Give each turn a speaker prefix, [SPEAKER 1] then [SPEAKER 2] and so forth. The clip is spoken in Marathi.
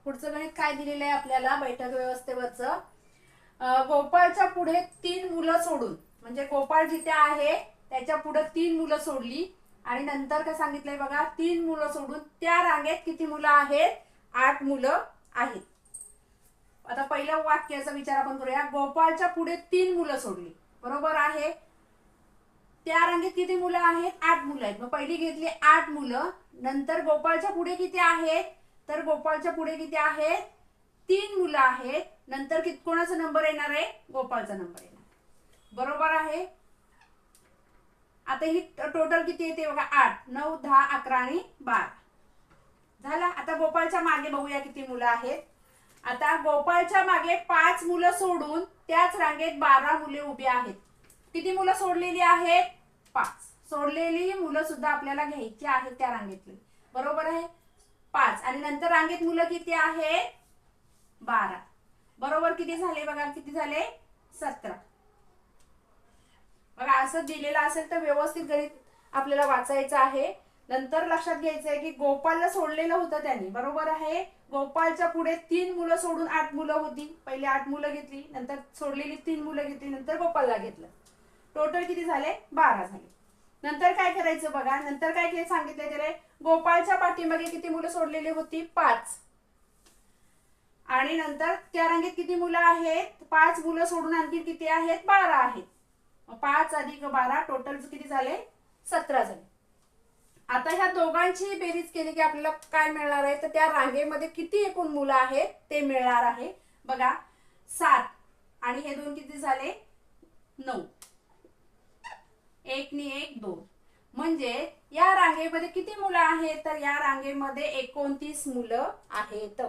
[SPEAKER 1] पुढचं गणित काय दिलेलं आहे आपल्याला बैठक व्यवस्थेवरचं? गोपाळच्या पुढे 3 मुलं सोडून, म्हणजे गोपाळ जिथे आहे त्याच्या पुढे 3 मुलं सोडली आणि नंतर काय सांगितलंय बघा, 3 मुलं सोडून त्या रांगेत किती मुलं आहेत? 8 मुलं आहेत. आता पहिल्या वाक्याचा विचार आपण करूया. गोपाळच्या पुढे 3 मुलं सोडली, बरोबर आहे. त्या रांगेत किती मुलं आहेत? 8 मुलं आहेत. मग पहिली घेतली 8 मुलं. नंतर गोपाळच्या पुढे किती आहेत? तर गोपाळच्या पुढे किती आहेत? 3 मुलं आहेत. नंतर कोणाचा नंबर येणार आहे? गोपाळचा नंबर येणार, बरोबर आहे. आता ही टोटल किती येते बघा, 8, 9, 10, 11 आणि 12 झाला. आता गोपाळच्या मागे बघूया किती मुलं आहेत. आता गोपाळच्या मागे 5 मुलं सोडून त्याच रांगेत 12 मुले उभी आहेत. किती मुलं सोडलेली आहेत? 5. सोडलेली मुलं सुद्धा आपल्याला घ्यायची आहेत त्या रांगेतली, बरोबर आहे. 5 आणि नंतर रांगेत मुलं किती आहेत? 12. बरोबर किती झाले बघा, किती झाले? 17. बघा असं दिलेलं असेल तर व्यवस्थित गणित आपल्याला वाचायचं आहे. नंतर लक्षात घ्यायचं आहे की गोपाळला सोडलेलं होतं त्यांनी, बरोबर आहे. गोपाळच्या पुढे 3 मुलं सोडून 8 मुलं होती. पहिले 8 मुलं घेतली, नंतर सोडलेली 3 मुलं घेतली, नंतर गोपाळला घेतलं. टोटल किती झाले? 12 झाले. नंतर काय करायचं बघा, नंतर काय सांगितलं त्याला, गोपाळच्या पाठीमागे किती मुलं सोडलेली होती? 5. आणि नंतर त्या रांगेत किती मुलं आहेत? 5 मुलं सोडून आणखी किती आहेत? 12 आहेत. 5 अधिक 12 टोटल किती झाले? 17 झाले. आता ह्या दोघांची बेरीज केली की आपल्याला काय मिळणार आहे? तर त्या रांगेमध्ये किती एकूण मुलं आहेत ते मिळणार आहे. बघा 7 आणि हे दोन किती झाले? 9. 1 नी 1 2. म्हणजे या रांगेमध्ये किती मुलं आहेत? तर या रांगेमध्ये 29 मुलं आहेत.